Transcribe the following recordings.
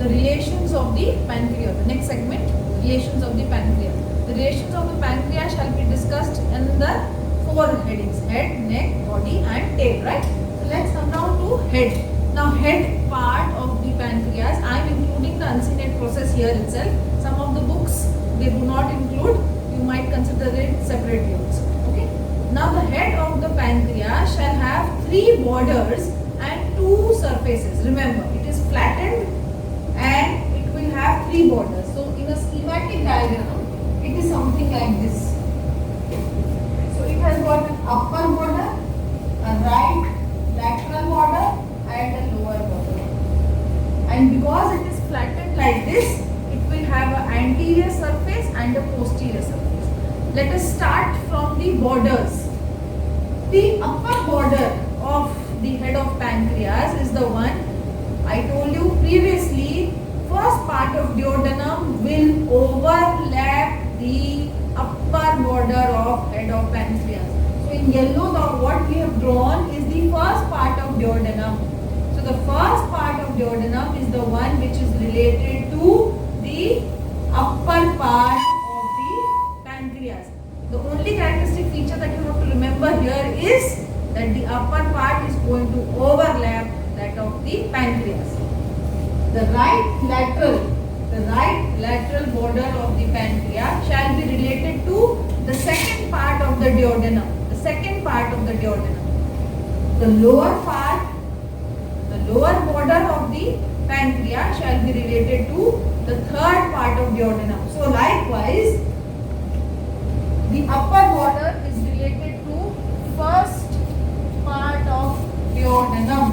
the relations of the pancreas. The next segment, relations of the pancreas. The relations of the pancreas shall be discussed in the 4 headings: head, neck, body and tail, right? So let's come down to head. Now head part of the pancreas, I am including the uncinate process here itself. Some of the books, they do not include, you might consider it separately also. Okay. Now the head of the pancreas shall have 3 borders and 2 surfaces. Remember, it is flattened and it will have 3 borders. So in a schematic diagram, it is something like this. So it has got an upper border, a right lateral border and a lower border. And because it is flattened like this, it will have an anterior surface and a posterior surface. Let us start from the borders. The upper border of the head of pancreas is the one I told you previously. First part of duodenum will overlap the upper border of head of pancreas. So in yellow, what we have drawn is the first part of duodenum. So the first part of duodenum is the one which is related to the upper part of the pancreas. The only characteristic feature that you have to remember here is that the upper part is going to overlap that of the pancreas. The right lateral border of the pancreas shall be related to the second part of the duodenum. The second part of the duodenum. The lower border of the pancreas shall be related to the third part of duodenum. So likewise, the upper border is related to first part of duodenum.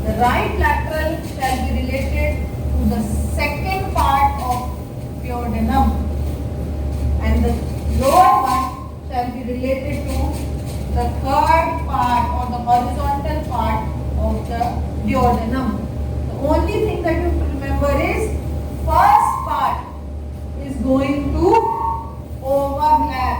The right lateral shall be related to the second part of duodenum, and the lower one shall be related to the third part or the horizontal part of the duodenum. The only thing that you have to remember is first part is going to overlap.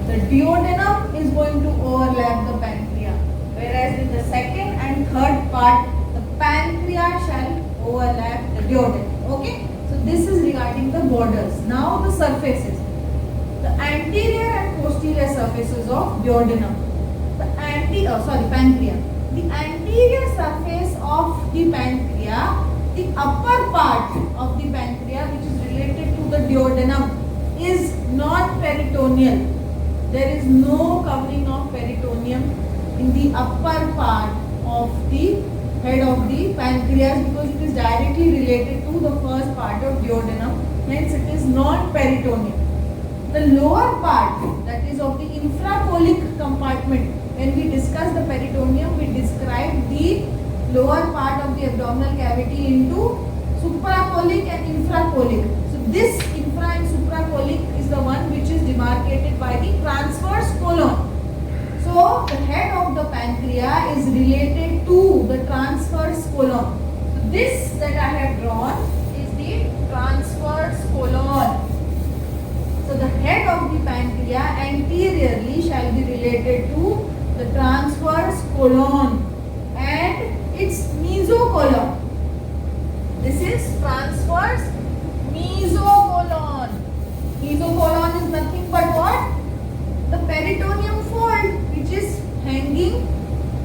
The duodenum is going to overlap the pancreas, whereas in the second and third part, the pancreas shall overlap the duodenum. Okay, so this is regarding the borders. Now the surfaces, the anterior and posterior surfaces of duodenum. Pancreas. The anterior surface of the pancreas, the upper part of the pancreas which is related to the duodenum, is non-peritoneal. There is no covering of peritoneum in the upper part of the head of the pancreas because it is directly related to the first part of duodenum. Hence it is non-peritoneal. The lower part, that is of the infracolic compartment, when we discuss the peritoneum, we describe the lower part of the abdominal cavity into supracolic and infracolic. So this infra and supracolic is the one which is demarcated by the transverse colon. So the head of the pancreas is related to the transverse colon. So this that I have drawn is the transverse colon. So the head of the pancreas anteriorly shall be related to the transverse colon and its mesocolon. This is transverse mesocolon. Mesocolon is nothing but what? The peritoneum fold which is hanging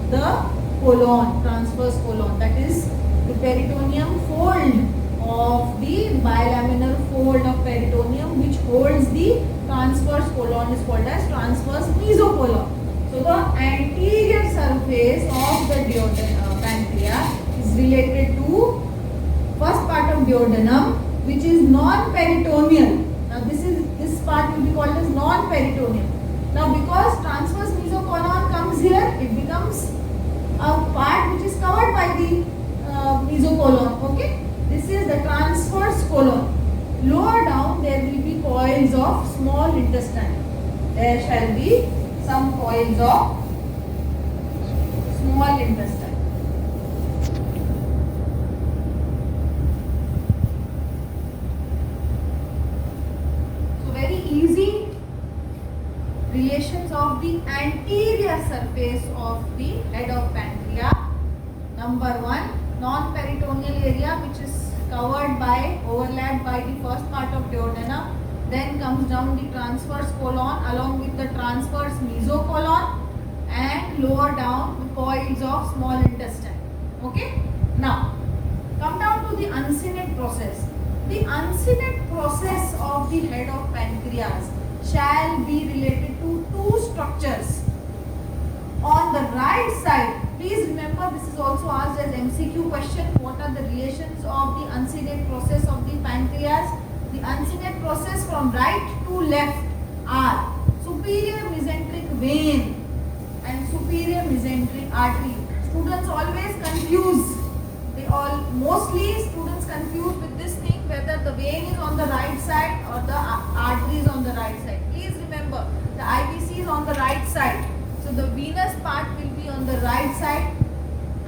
the colon, transverse colon. That is the peritoneum fold of the bilaminar fold of peritoneum which holds the transverse colon is called as transverse mesocolon. So the anterior surface of the pancreas is related to first part of duodenum which is non-peritoneal. Now this part will be called as non-peritoneal. Now because transverse mesocolon comes here, it becomes a part which is covered by the mesocolon. Okay, this is the transverse colon. Lower down there will be coils of small intestine. There shall be some coils of small intestine. So very easy relations of the anterior surface of the head of pancreas Number 1, non-peritoneal area, which is covered by, overlapped by the first part of duodenum. Then comes down the transverse colon along with the transverse mesocolon, and lower down the coils of small intestine. Okay. Now, come down to the uncinate process. The uncinate process of the head of pancreas shall be related to two structures. On the right side, please remember this is also asked as MCQ question. What are the relations of the uncinate process of the pancreas? The uncinate process from right to left are superior mesenteric vein and superior mesenteric artery. Students always confuse. Mostly students confuse with this thing whether the vein is on the right side or the artery is on the right side. Please remember the IVC is on the right side. So the venous part will be on the right side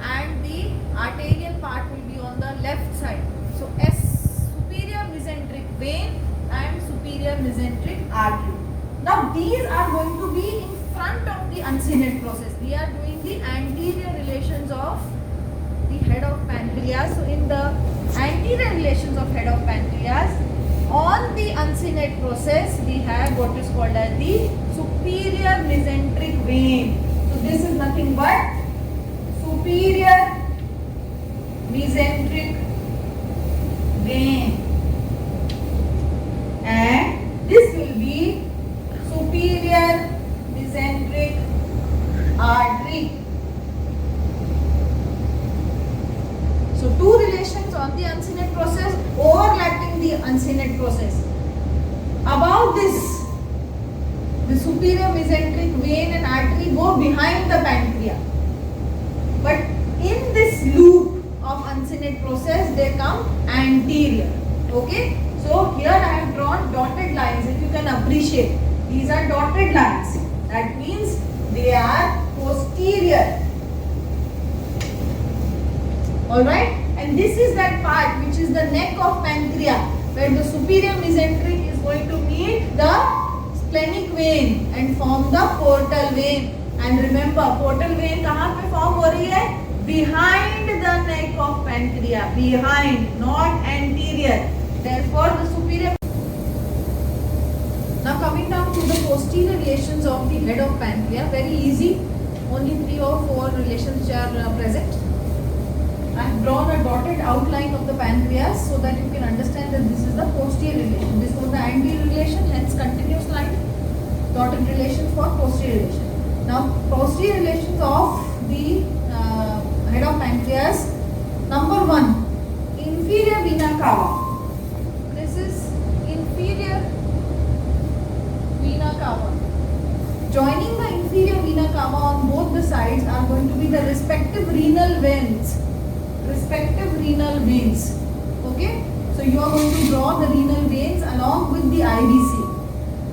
and the arterial part will be on the left side. So superior mesenteric vein and superior mesenteric artery. Now these are going to be in front of the uncinate process. We are doing the anterior relations of the head of pancreas. So in the anterior relations of head of pancreas, on the uncinate process we have what is called as the superior mesenteric vein. So this is nothing but superior mesenteric vein, and this will be superior mesenteric artery. So two relations on the uncinate process overlapping the uncinate process. Above this, the superior mesenteric vein and artery go behind the pancreas. But in this loop of uncinate process, they come anterior. Okay? So here I have drawn dotted lines. If you can appreciate, these are dotted lines. That means they are posterior. Alright, and this is that part which is the neck of pancreas, where the superior mesenteric is going to meet the splenic vein and form the portal vein. And remember, portal vein कहाँ पे form हो रही है? Behind the neck of pancreas, behind, not anterior. Therefore, the superior. Now coming down to the posterior relations of the head of pancreas, very easy. Only 3 or 4 relations which are present. I have drawn a dotted outline of the pancreas so that you can understand that this is the posterior relation. This was the anterior relation, hence continuous line. Dotted relations for posterior relation. Now posterior relations of the head of pancreas. Number 1, inferior vena cava. This is inferior vena cava. Joining the inferior vena cava on both the sides are going to be the respective renal veins. Okay, so you are going to draw the renal veins along with the IVC.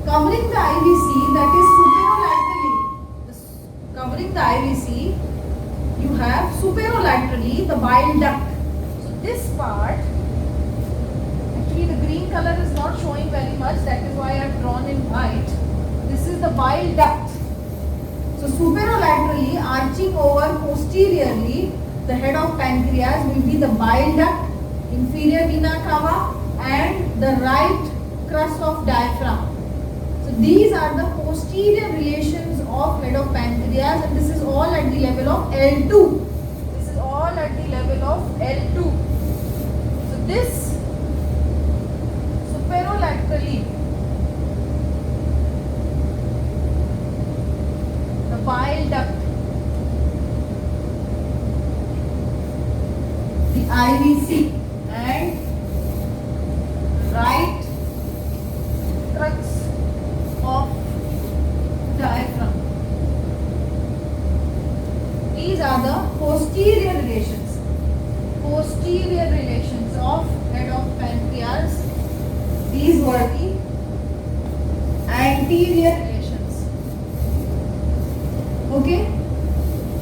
Covering the IVC, that is superolaterally. Covering the IVC, you have superolaterally the bile duct. So this part, actually the green color is not showing very much, that is why I have drawn in white. This is the bile duct. So superolaterally, arching over posteriorly, the head of pancreas will be the bile duct, inferior vena cava, and the right crus of diaphragm. So these are the posterior relations of head of pancreas, and this is all at the level of L2. This is all at the level of L2. So this superolaterally, the bile duct, the IVC, and right crux of diaphragm. These are the posterior relations. Posterior relations of head of pancreas. These were the anterior relations. Okay?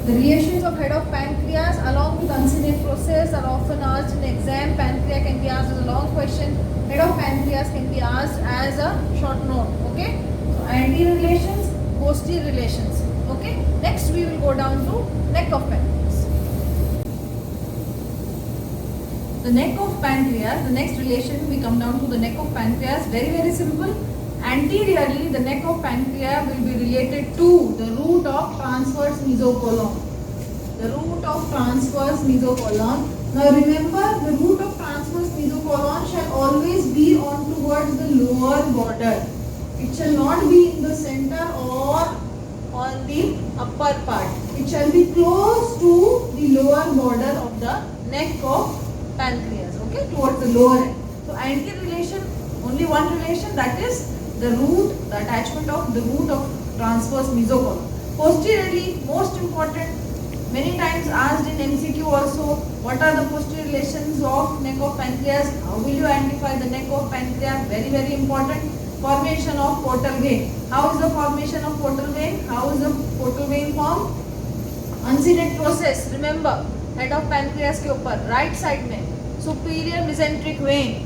The relations of head of pancreas along with uncinate process are often asked in exam. Pancreas can be asked as a long question. Head of pancreas can be asked as a short note. Okay? So anterior relations, posterior relations. Okay? Next we will go down to neck of pancreas. the neck of pancreas, the next relation we come down to the neck of pancreas, very simple. Anteriorly, the neck of pancreas will be related to the root of transverse mesocolon. The root of transverse mesocolon. Now remember, the root of transverse mesocolon shall always be on towards the lower border. It shall not be in the center or on the upper part. It shall be close to the lower border of the neck of pancreas, okay, towards the lower end. So anterior relation, only one relation, that is the root, the attachment of the root of transverse mesocolon. Posteriorly, most important, many times asked in MCQ also, what are the posterior relations of neck of pancreas? How will you identify the neck of pancreas? Very important. Formation of portal vein. How is the formation of portal vein? How is the portal vein formed? Uncinate process. Remember, head of pancreas के ऊपर right side में superior mesenteric vein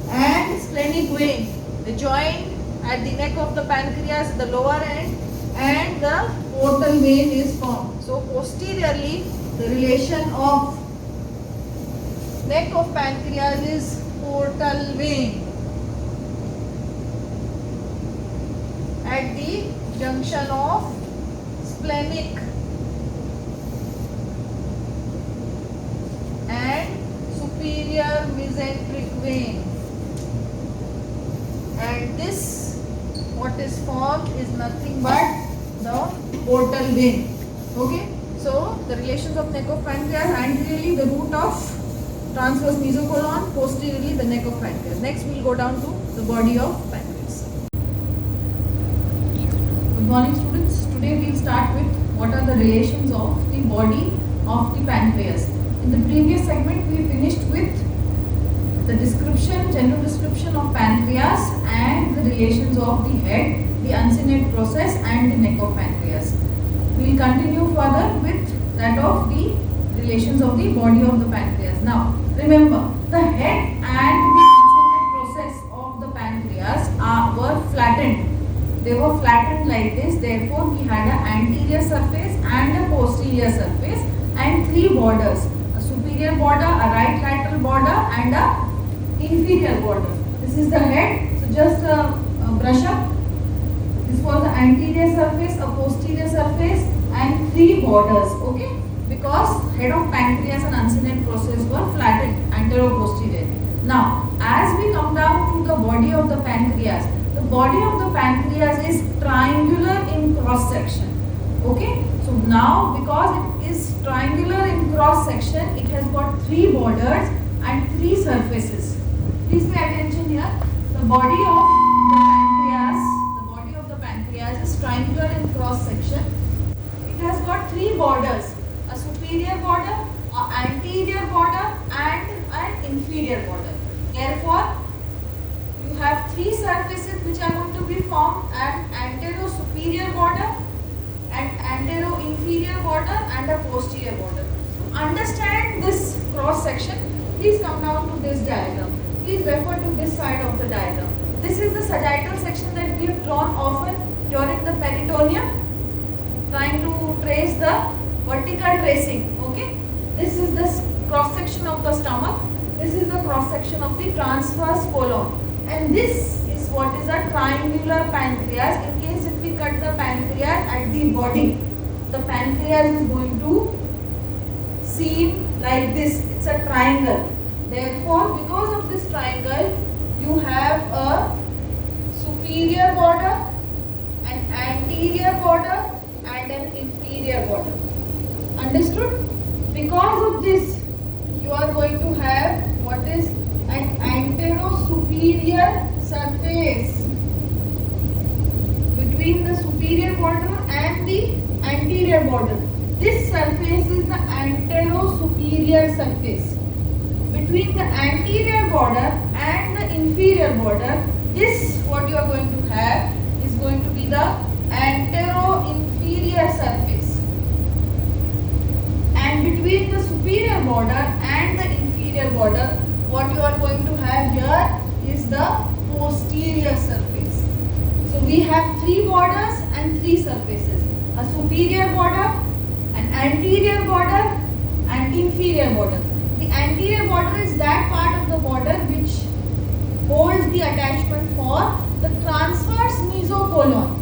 and splenic vein. They join at the neck of the pancreas, the lower end, and the portal vein is formed. So posteriorly, the relation of neck of pancreas is portal vein at the junction of splenic and superior mesenteric vein. And this, what is formed is nothing but the portal vein. Okay, so the relations of neck of pancreas: anteriorly the root of transverse mesocolon, posteriorly the neck of pancreas. Next we will go down to the body of pancreas. Good morning students. Today we will start with what are the relations of the body of the pancreas. In the previous segment we finished with the description, general description of pancreas and the relations of the head, the uncinate process and the neck of pancreas. We will continue further with that of the relations of the body of the pancreas. Now remember, the head and the uncinate process of the pancreas were flattened. They were flattened like this. Therefore, we had an anterior surface and a posterior surface and three borders. A superior border, a right lateral border and a inferior border. This is the head. So just brush up. This was the anterior surface, a posterior surface and three borders. Okay? Because head of pancreas and uncinate process were flattened, antero-posterior. Now, as we come down to the body of the pancreas, the body of the pancreas is triangular in cross section. Okay? So now, because it is triangular in cross section, it has got three borders and three surfaces. Please pay attention here. The body of the pancreas is triangular in cross section. It has got three borders: a superior border, an anterior border and an inferior border. Therefore, you have three surfaces which are going to be formed: an antero-superior border, an antero-inferior border and a posterior border. To understand this cross section, please come down to this diagram. Please refer to this side of the diagram. This is the sagittal section that we have drawn often during the peritoneum, trying to trace the vertical tracing. Okay, this is the cross section of the stomach. This is the cross section of the transverse colon, and this is what is a triangular pancreas. In case if we cut the pancreas at the body, the pancreas is going to seem like this. It's a triangle. Therefore, because of this triangle, you have a superior border, an anterior border and an inferior border. Understood? Because of this, you are going to have what is an antero-superior surface between the superior border and the anterior border. This surface is the antero-superior surface. Between the anterior border and the inferior border, this what you are going to have is going to be the antero-inferior surface. And between the superior border and the inferior border, what you are going to have here is the posterior surface. So we have three borders and three surfaces: a superior border, an anterior border and inferior border. the anterior border is that part of the border which holds the attachment for the transverse mesocolon.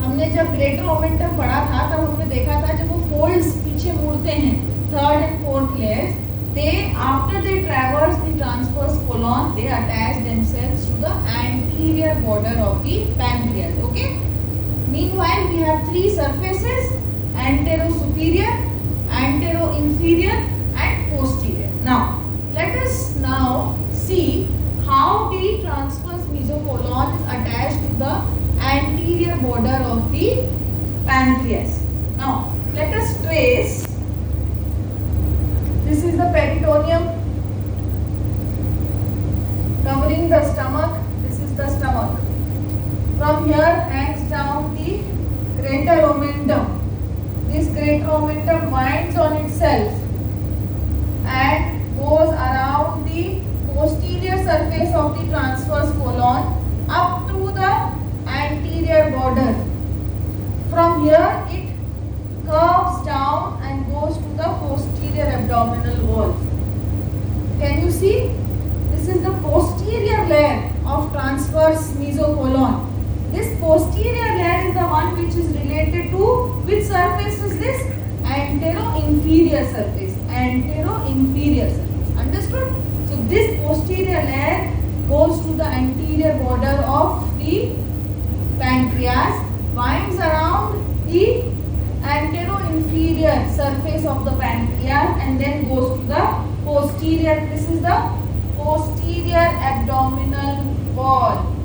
हमने जब greater omentum पढ़ा था तब हमने देखा था जब वो फोल्ड्स पीछे मुड़ते हैं, third and fourth layers, they after they traverse the transverse colon they attach themselves to the anterior border of the pancreas. Okay, meanwhile we have three surfaces: antero-superior, antero-inferior and posterior. Now let us now see how the transverse mesocolon is attached to the anterior border of the pancreas. Now let us trace. This is the peritoneum covering the stomach. This is the stomach. From here hangs down the greater omentum. This greater omentum winds on itself and goes around the posterior surface of the transverse colon up to the anterior border. From here it curves down and goes to the posterior abdominal wall. Can you see? This is the posterior layer of transverse mesocolon. This posterior layer is the one which is related to which surface is this? Antero-inferior surface. Antero-inferior surface. Understood? So this posterior layer goes to the anterior border of the pancreas, winds around the antero-inferior surface of the pancreas and then goes to the posterior. This is the posterior abdominal wall.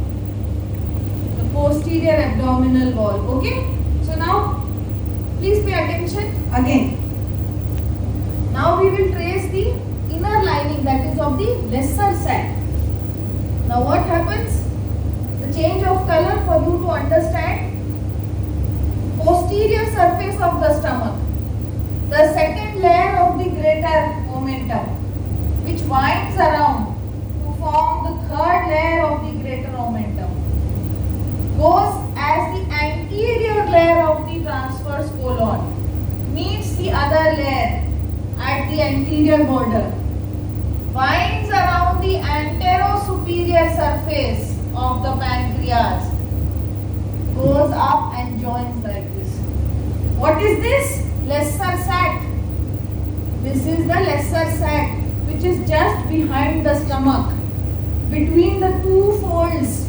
The posterior abdominal wall. Okay. So now please pay attention again. Now we will trace the inner lining, that is of the lesser sac. Now what happens? The change of color for you to understand. Posterior surface of the stomach, the second layer of the greater omentum, which winds around to form the third layer of the greater omentum, goes as the anterior layer of the transverse colon, meets the other layer at the anterior border, winds around the antero-superior surface of the pancreas, goes up and joins like this. What is this? Lesser sac. This is the lesser sac which is just behind the stomach, between the two folds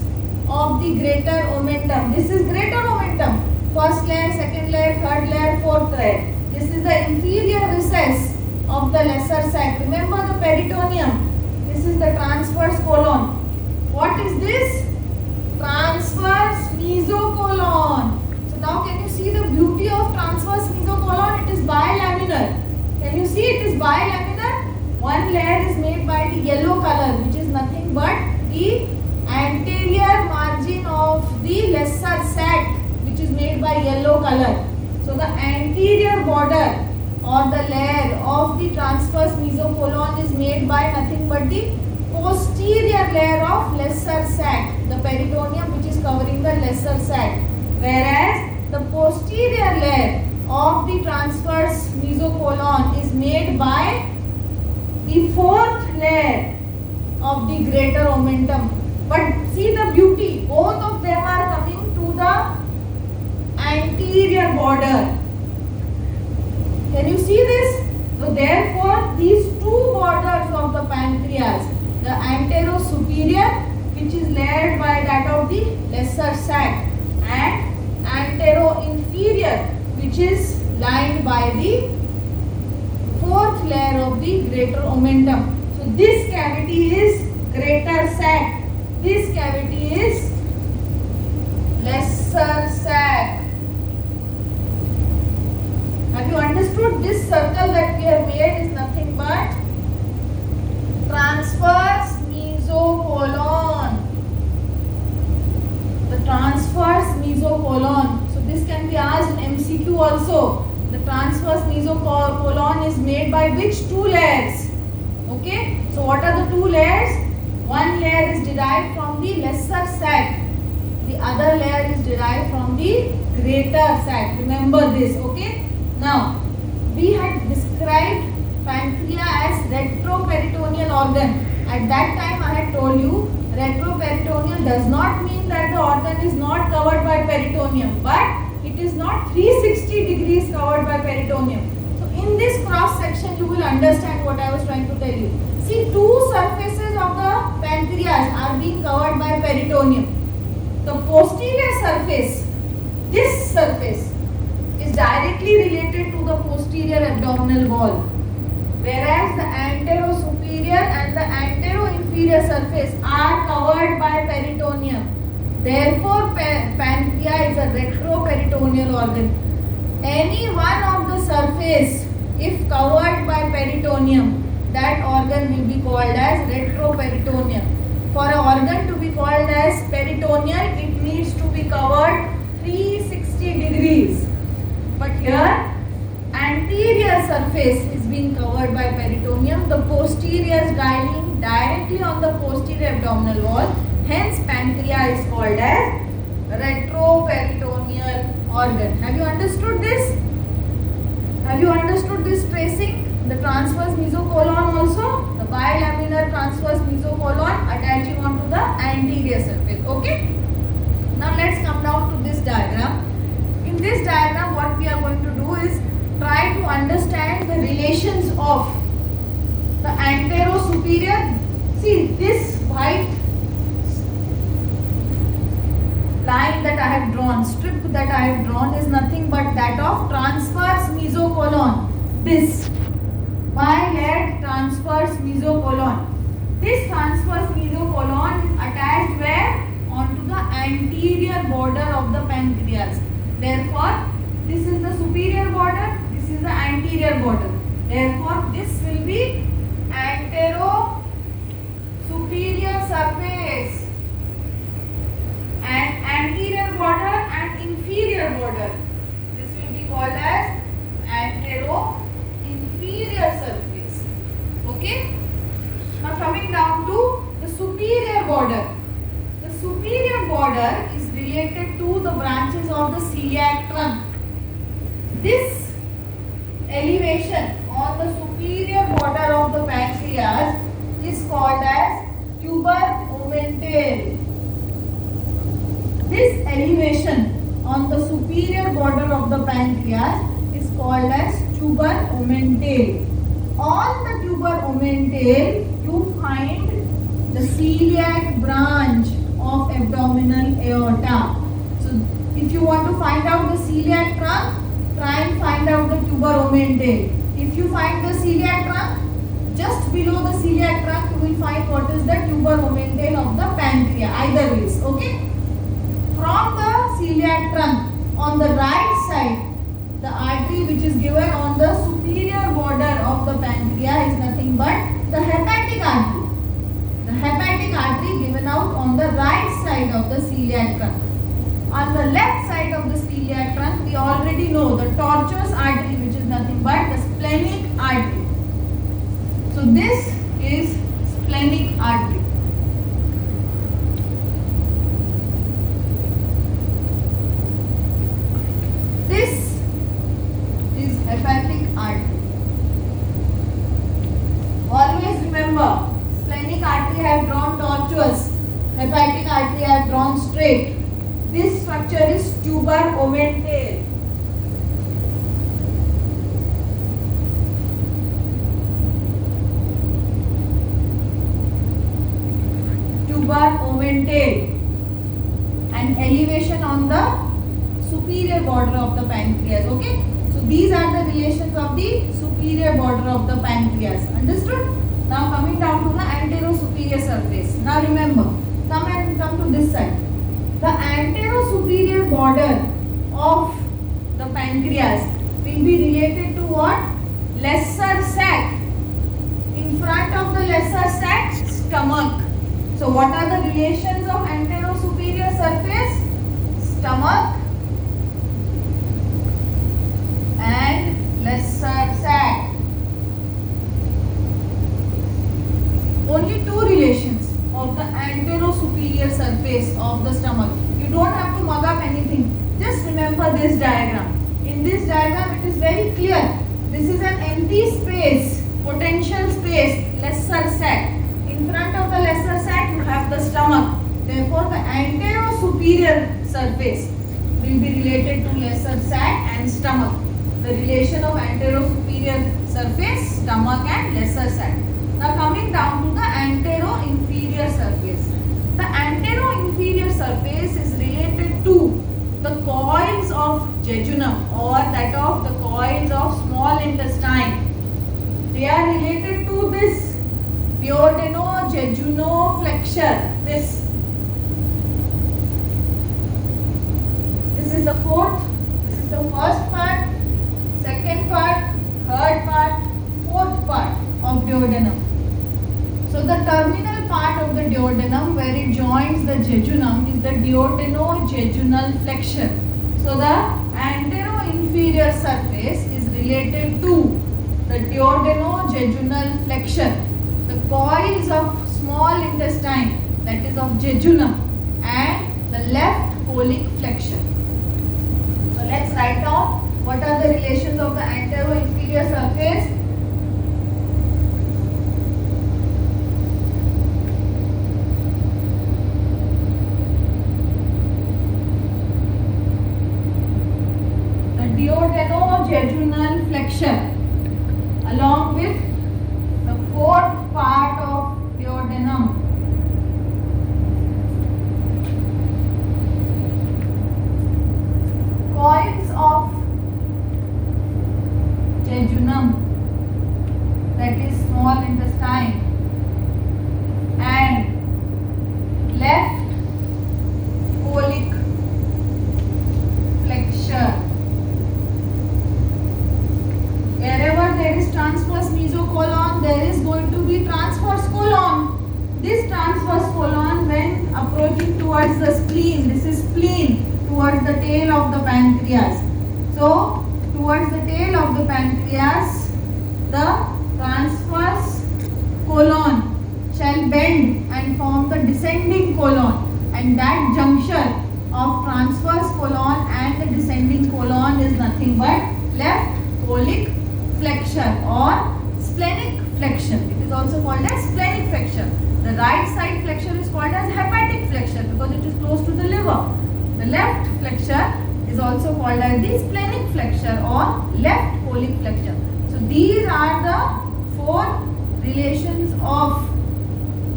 of the greater omentum. This is greater omentum. First layer, second layer, third layer, fourth layer. This is the inferior recess of the lesser sac. Remember the peritoneum. This is the transverse colon. What is this? Transverse mesocolon. So now can you see the beauty of transverse mesocolon? It is bilaminar. Can you see it is bilaminar? One layer is made by the yellow color, which is nothing but the anterior margin of the lesser sac, which is made by yellow color. So the anterior border or the layer of the transverse mesocolon is made by nothing but the posterior layer of lesser sac, the peritoneum which is covering the lesser sac, whereas the posterior layer of the transverse mesocolon is made by the fourth layer of the greater omentum. But see the beauty, both of them are coming to the anterior border. Can you see this? So therefore these two borders of the pancreas, the antero-superior which is layered by that of the lesser sac and antero-inferior which is lined by the fourth layer of the greater omentum. So this cavity is greater sac, this cavity is lesser sac. Have you understood? This circle that we have made is nothing but transverse mesocolon. The transverse mesocolon. So this can be asked in MCQ also. The transverse mesocolon is made by which two layers? Okay. So what are the two layers? One layer is derived from the lesser sac. The other layer is derived from the greater sac. Remember this. Okay. Now we had described pancreas as retroperitoneal organ. At that time I had told you retroperitoneal does not mean that the organ is not covered by peritoneum, but it is not 360 degrees covered by peritoneum. So in this cross section you will understand what I was trying to tell you. See, two surfaces of the pancreas are being covered by peritoneum. The posterior surface, this surface, is directly related to the posterior abdominal wall, whereas the anterosuperior and the anteroinferior surface are covered by peritoneum. Therefore, pancreas is a retroperitoneal organ. Any one of the surface, if covered by peritoneum, that organ will be called as retroperitoneal. For an organ to be called as peritoneal, it needs to be covered 360 degrees. But here, anterior surface is being covered by peritoneum. The posterior is lying directly on the posterior abdominal wall. Hence, pancreas is called as retroperitoneal organ. Have you understood this? Have you understood this tracing? The transverse mesocolon also, the bilaminar transverse mesocolon attaching onto the anterior surface. Okay? Now let's come down to this diagram. In this diagram, what we are going to do is try to understand the relations of the anterosuperior. See, this white line that I have drawn, strip that I have drawn is nothing but that of transverse mesocolon. This bilateral transverse mesocolon. This transverse mesocolon is attached where? Onto the anterior border of the pancreas. Therefore, this is the superior border, this is the anterior border. Therefore, this will be anterosuperior surface, and anterior border and inferior border. This will be called as anteroinferior surface. Okay? Now coming down to the superior border. The superior border is related to the branches of the celiac trunk. This elevation on the superior border of the pancreas is called as tuber omental. This elevation on the superior border of the pancreas is called as tuber omental. On the tuber omental, you find the celiac branch of abdominal aorta. So, if you want to find out the celiac trunk, try and find out the tuber omental. If you find the celiac trunk, just below the celiac trunk, you will find what is the tuber omental of the pancreas. Either ways, okay? From the celiac trunk, on the right side, the artery which is given on the superior border of the pancreas is nothing but the hepatic artery. The hepatic artery given out on the right side of the celiac trunk. On the left side of the celiac trunk, we already know the tortuous artery, which is nothing but the splenic artery. So this is splenic artery. This is hepatic artery. Always remember, splenic artery I have drawn tortuous, hepatic artery I have drawn straight. This structure is tuber omental. Tuber omental, and elevation on the superior border of the pancreas. Okay, so these are the relations of the superior border of the pancreas. Understood? Now coming down to the anterosuperior surface. Now remember, come to this side. The anterosuperior border of the pancreas will be related to what? Lesser sac. In front of the lesser sac, stomach. So what are the relations of anterosuperior surface? Stomach and lesser sac. Only two relations of the anterosuperior surface of the stomach. You don't have to mug up anything. Just remember this diagram. In this diagram, it is very clear. This is an empty space potential space, lesser sac. In front of the lesser sac you have the stomach. Therefore the anterosuperior surface will be related to lesser sac and stomach. The relation of anterosuperior surface, stomach and lesser sac. Now coming down to the antero-inferior surface. The antero-inferior surface is related to the coils of jejunum or that of the coils of small intestine. They are related to this duodenojejunoflexure. This is the fourth. This is the first part, second part, third part, fourth part of duodenum. So the terminal part of the duodenum where it joins the jejunum is the duodenojejunal flexure. So the antero-inferior surface is related to the duodenojejunal flexure. The coils of small intestine, that is of jejunum, and the left colic flexure. So let's write down what are the relations of the antero-inferior surface. Duodenojejunal flexure along with the fourth part of duodenum. Coils of jejunum, that is small intestine, and left colic flexure. Wherever there is transverse mesocolon, there is going to be transverse colon. This transverse colon, when approaching towards the spleen, this is spleen, towards the tail of the pancreas. So, towards the tail of the pancreas, the transverse colon shall bend and form the descending colon, and that juncture of transverse colon and the descending colon is nothing but left colic flexure or splenic flexion. It is also called as splenic flexure. The right side flexure is called as hepatic flexure because it is close to the liver. The left flexure is also called as the splenic flexure or left colic flexure. So these are the four relations of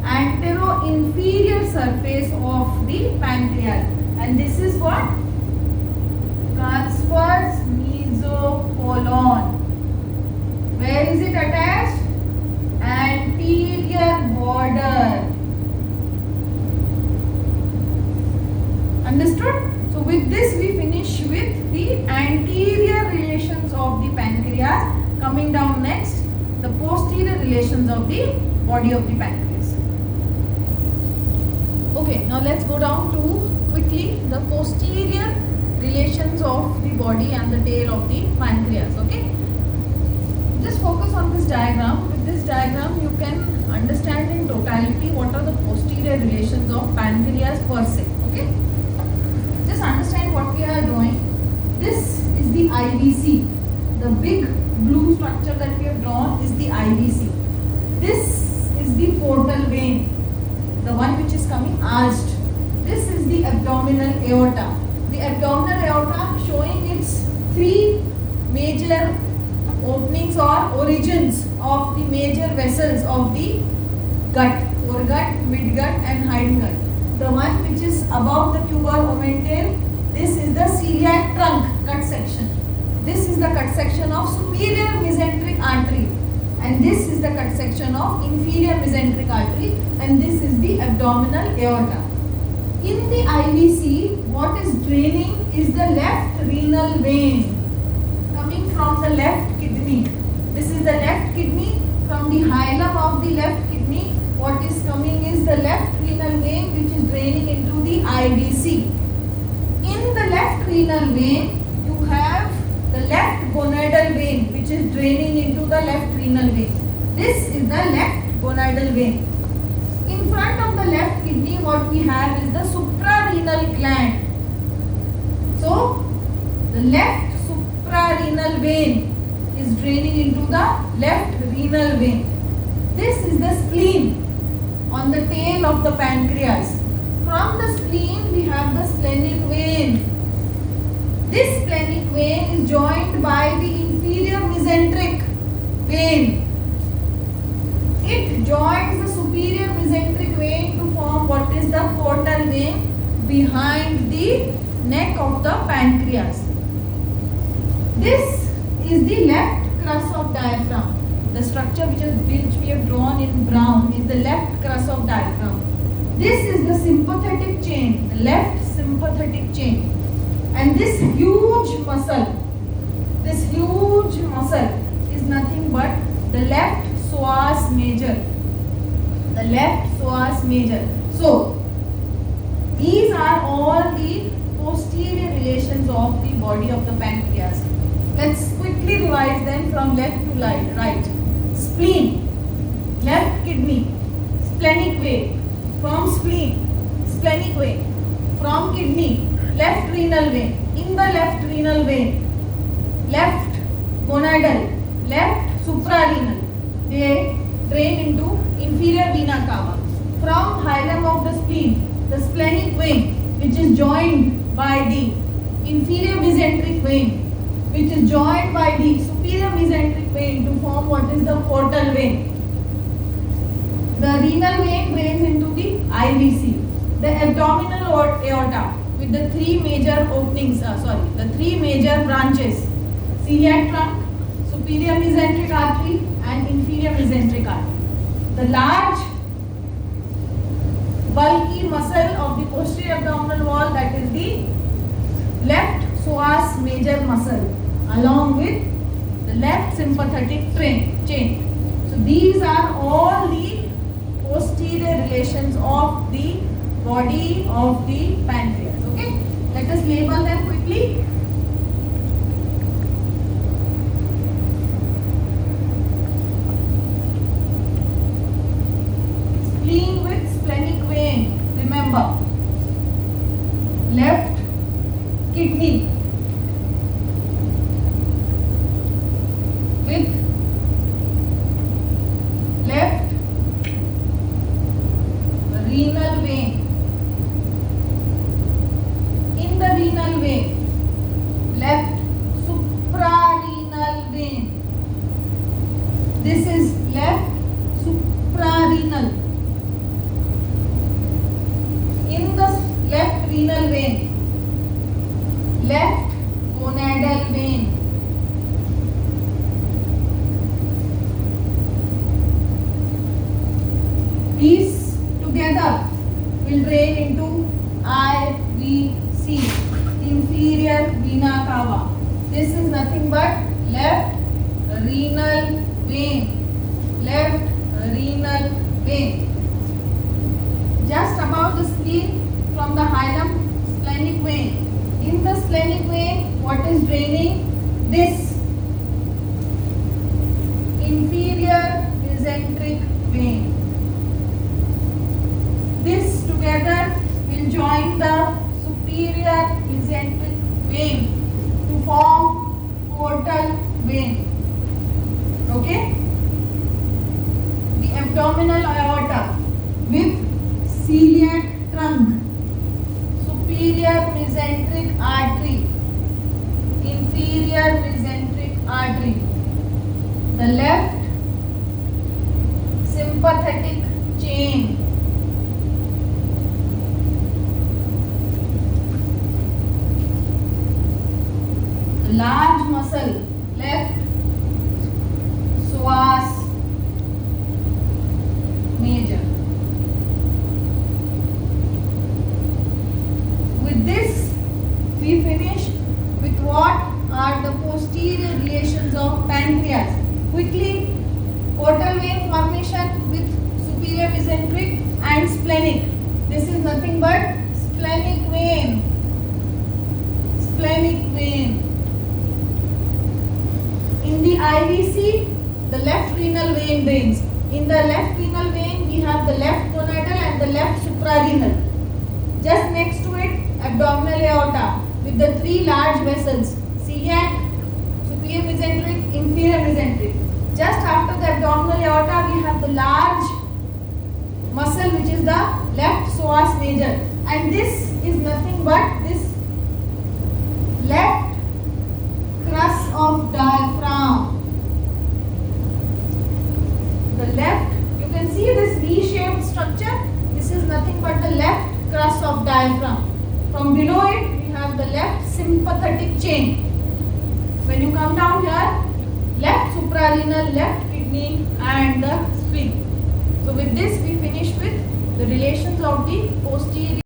antero-inferior surface of the pancreas, and this is what? Transverse mesocolon. Where is it attached? Anterior border. Understood? So with this we finish with the anterior relations of the pancreas. Coming down next, the posterior relations of the body of the pancreas. Okay, now let's go down to quickly the posterior relations of the body and the tail of the pancreas. Okay, just focus on this diagram. With this diagram you can understand in totality what are the posterior relations of pancreas per se. Okay, just understand what we are doing. This is the IVC. The big blue structure that we have drawn is the IVC. This is the portal vein, the one which is coming arched. This is the abdominal aorta. The abdominal aorta showing its three major openings or origins of the major vessels of the gut, foregut, midgut and hindgut. The one which is above the tuber omental, this is the celiac trunk cut section. This is the cut section of superior mesenteric artery, and this is the cut section of inferior mesenteric artery, and this is the abdominal aorta. In the IVC, what is draining is the left renal vein coming from the left kidney. This is the left kidney. From the hilum of the left kidney, what is coming is the left renal vein which is draining into the IVC. In the left renal vein, you have the left gonadal vein which is draining into the left renal vein. This is the left gonadal vein. In front of the left kidney, what we have is the suprarenal gland. So, the left suprarenal vein is draining into the left renal vein. This is the spleen on the tail of the pancreas. From the spleen we have the splenic vein. This splenic vein is joined by the inferior mesenteric vein. It joins the superior mesenteric vein to form what is the portal vein behind the neck of the pancreas. This is the left crus of diaphragm. The structure which we have drawn in brown is the left crus of diaphragm. This is the sympathetic chain, the left sympathetic chain. And this huge muscle is nothing but the left psoas major. The left psoas major. So, these are all the posterior relations of the body of the pancreas. Let's quickly revise them from left to right. Spleen, left kidney, splenic vein. From spleen, splenic vein. From kidney, left renal vein. In the left renal vein, left gonadal, left suprarenal. They drain into inferior vena cava. From hilum of the spleen, the splenic vein, which is joined by the inferior mesenteric vein, which is joined by the superior mesenteric vein to form what is the portal vein. The renal vein drains into the IVC. The abdominal aorta with the three major branches: celiac trunk, superior mesenteric artery and inferior mesenteric artery. The large bulky muscle of the posterior abdominal wall, that is the left psoas major muscle, along with the left sympathetic chain. So these are all the posterior relations of the body of the pancreas. Okay, let us label them quickly. Spleen with splenic vein, remember. Left kidney with left renal vein. In the renal vein, left suprarenal vein. This is left suprarenal. In the left renal vein, left gonadal vein. These together will drain into IVC, inferior vena cava. This is nothing but left renal vein. Left renal vein. Just above the spleen, from the hilum, splenic vein. In the splenic vein, what is draining? This inferior mesenteric vein. This together will join the superior mesenteric vein to form portal vein. Okay? The abdominal aorta with celiac trunk, superior mesenteric artery, inferior mesenteric artery, the left sympathetic chain, the large muscle, left psoas major. With this, we finish with what are the posterior relations of pancreas. Quickly, portal vein formation with superior mesenteric and splenic. This is nothing but splenic vein. Splenic vein. In the IVC, the left renal vein drains. In the left renal vein, we have the left gonadal and the left suprarenal. Just next to it, abdominal aorta with the three large vessels: celiac, superior mesenteric, inferior aorta we have the large muscle which is the left psoas major, and this is nothing but this left crus of diaphragm. The left, you can see this V-shaped structure. This is nothing but the left crus of diaphragm. From below it we have the left sympathetic chain. When you come down here, left suprarenal, left kidney and the spleen. So with this we finish with the relations of the posterior